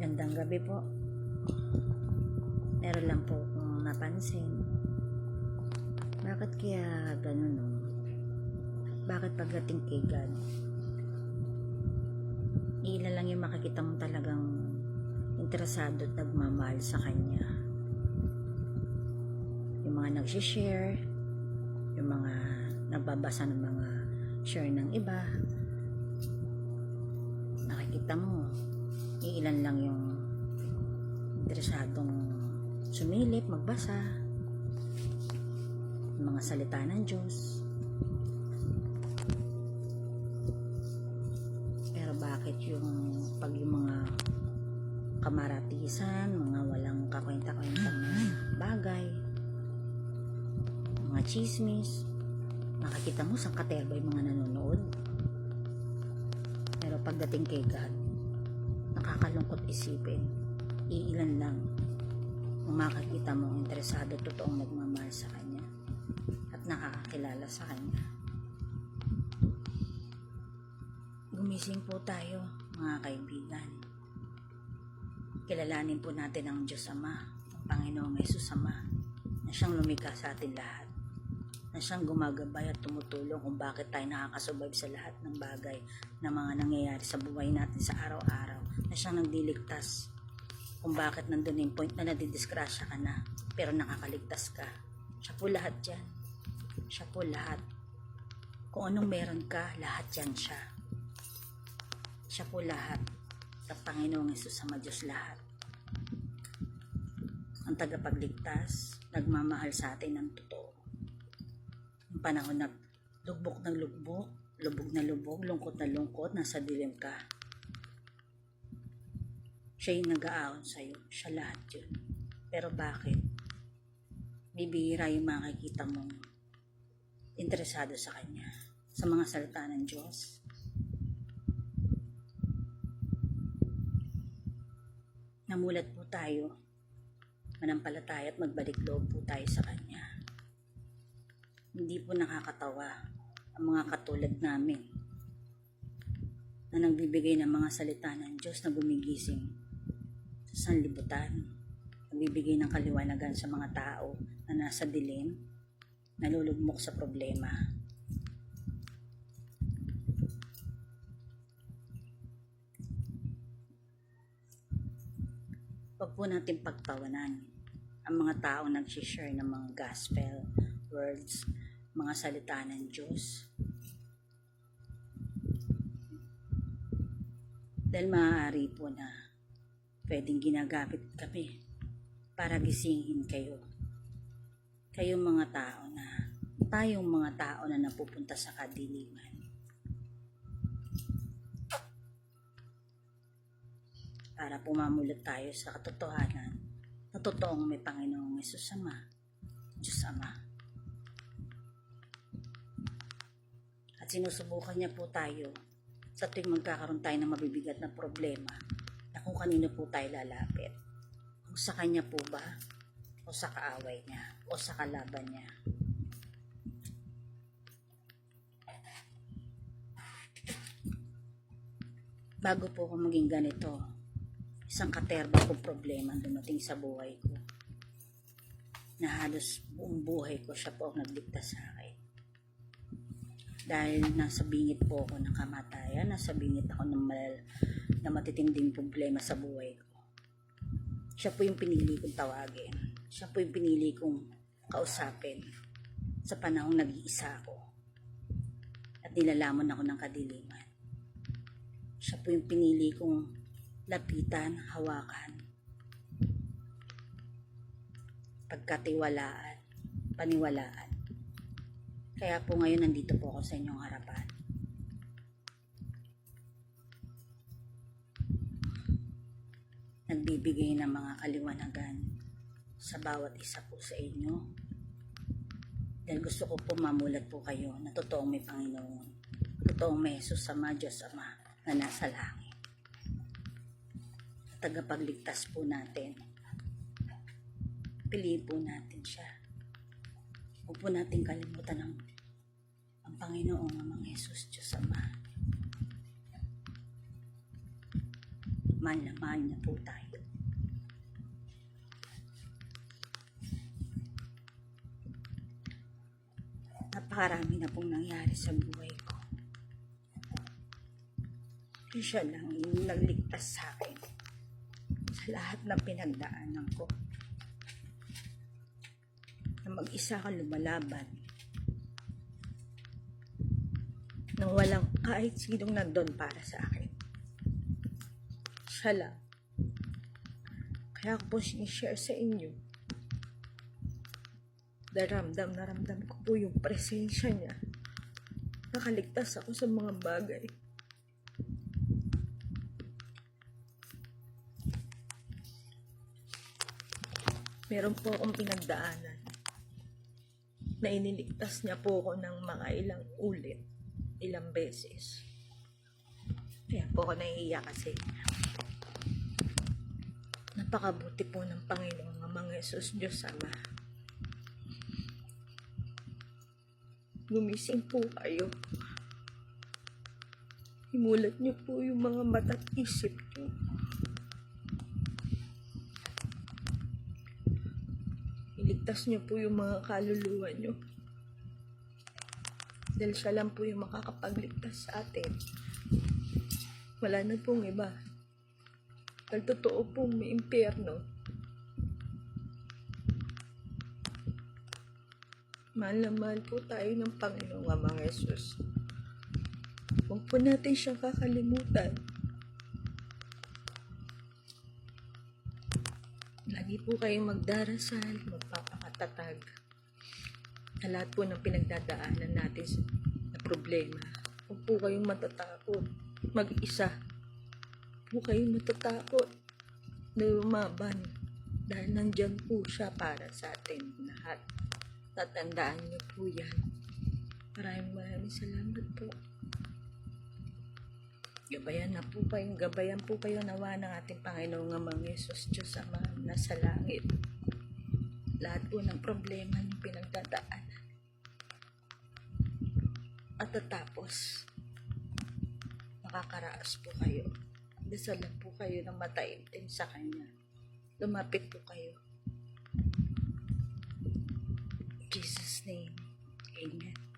Gandang gabi po. Meron lang po kung napansin. Bakit kaya ganun, no? Bakit pagdating kay God, ilan lang yung makikita mo talagang interesado at nagmamahal sa Kanya? Yung mga nagsishare, yung mga nagbabasa ng mga share ng iba, nakikita mo, ilan lang yung interesadong sumilip, magbasa ng mga salita ng Diyos. Pero bakit yung mga kamaratisan, mga walang kakwenta-kwentang bagay, mga chismis, makikita mo sa katerba yung mga nanonood? Pero pagdating kay God, nakakalungkot isipin, iilan lang ang makikita mong interesado, totoong nagmamahal sa Kanya at nakakakilala sa Kanya. Gumising po tayo, mga kaibigan. Kilalanin po natin ang Diyos Ama, ang Panginoong Hesus Ama, na siyang lumikha sa atin lahat, na siyang gumagabay at tumutulong kung bakit tayo nakakasurvive sa lahat ng bagay na mga nangyayari sa buhay natin sa araw-araw, na siyang nagdiligtas kung bakit nandun yung point na nadidisgrasya ka na pero nakakaligtas ka. Siya po lahat dyan. Siya po lahat. Kung anong meron ka, lahat yan siya. Siya po lahat. Sa Panginoong Hesus Ama, Diyos lahat. Ang tagapagligtas, nagmamahal sa atin ng totoo. Yung panahon na lugbok ng lugbok, lubog na lubog, lungkot na lungkot, nasa dilim ka. Siya yung nag-aahon sa'yo. Siya lahat yun. Pero bakit? Bibihira yung makikita mong interesado sa Kanya, sa mga salita ng Diyos. Namulat po tayo, manampalataya at magbalik loob po tayo sa Kanya. Hindi po nakakatawa ang mga katulad namin na nagbibigay ng mga salita ng Diyos na gumigising sa sanlibutan, nagbibigay ng kaliwanagan sa mga tao na nasa dilim, nalulugmok sa problema. Huwag po natin pagtawanan ang mga tao nagsishare ng mga gospel words, mga salita ng Diyos. Dahil maaari po na pwedeng ginagamit kami para gisingin kayo. Kayong mga tao na, tayong mga tao na napupunta sa kadiliman. Para pumamulat tayo sa katotohanan na totoong may Panginoong Hesus Ama, Diyos Ama. At sinusubukan niya po tayo sa tuwing magkakaroon tayo ng mabibigat na problema na kung kanino po tayo lalapit. Kung sa Kanya po ba? O sa kaaway niya? O sa kalaban niya? Bago po ako maging ganito, isang katerba kong problema dumating sa buhay ko, na halos buong buhay ko siya po ang nagligtas sa akin. Dahil nasa bingit po ako ng kamatayan, nasa bingit ako na matitinding problema sa buhay ko. Siya po yung pinili kong tawagin. Siya po yung pinili kong kausapin sa panahong nag-iisa ako at nilalamon ako ng kadiliman. Siya po yung pinili kong lapitan, hawakan, pagkatiwalaan, paniwalaan. Kaya po ngayon nandito po ako sa inyong harapan. Nagbibigay ng mga kaliwanagan sa bawat isa po sa inyo. Dahil gusto ko po mamulat po kayo na totoong may Panginoon, totoong may Hesus Ama, Diyos Ama na nasa langit. Tagapagligtas po natin. Piliin po natin siya. Huwag po natin kalimutan ang Panginoong Amang Hesus, Diyos Ama. mahal na mahal niya po tayo. Napakarami na pong nangyari sa buhay ko. Siya lang yung nagligtas sa akin sa lahat ng pinagdaanan ko. Na mag-isa ka lumalaban. Nang walang kahit sinong nandun para sa akin. Siya lang. Kaya ko po sinishare sa inyo. Ramdam na ramdam ko po yung presensya niya. Nakaligtas ako sa mga bagay. Meron po akong pinagdaanan na iniligtas niya po ako ng mga ilang beses. Kaya po ako naiiyak kasi napakabuti po ng Panginoong Amang Jesus Diyos Ama. Gumising po kayo. Imulat niyo po yung mga mata at isip niyo. Iligtas niyo po yung mga kaluluwa niyo. Dahil siya lang po yung makakapagligtas sa atin. Wala na pong iba. Dahil totoo pong may impyerno. Mahal na mahal po tayo ng Panginoong Amang Jesus. Huwag po natin siyang kakalimutan. Lagi po kayong magdarasal, magpapakatatag. Sa lahat po ng pinagdadaanan natin na problema. Huwag po kayong matatakot. Mag-isa. Huwag po kayong matatakot na lumaban. Dahil nandyan po siya para sa atin lahat. Tatandaan niyo po yan. Maraming salamat po. Gabayan po kayo nawa ng ating Panginoong Amang Jesus Diyos Ama na sa langit. Lahat po ng problema ng pinagdadaanan. At tatapos, makakaraos po kayo. Dasal lang po kayo ng mataimtim sa Kanya. Lumapit po kayo. In Jesus' name, Amen.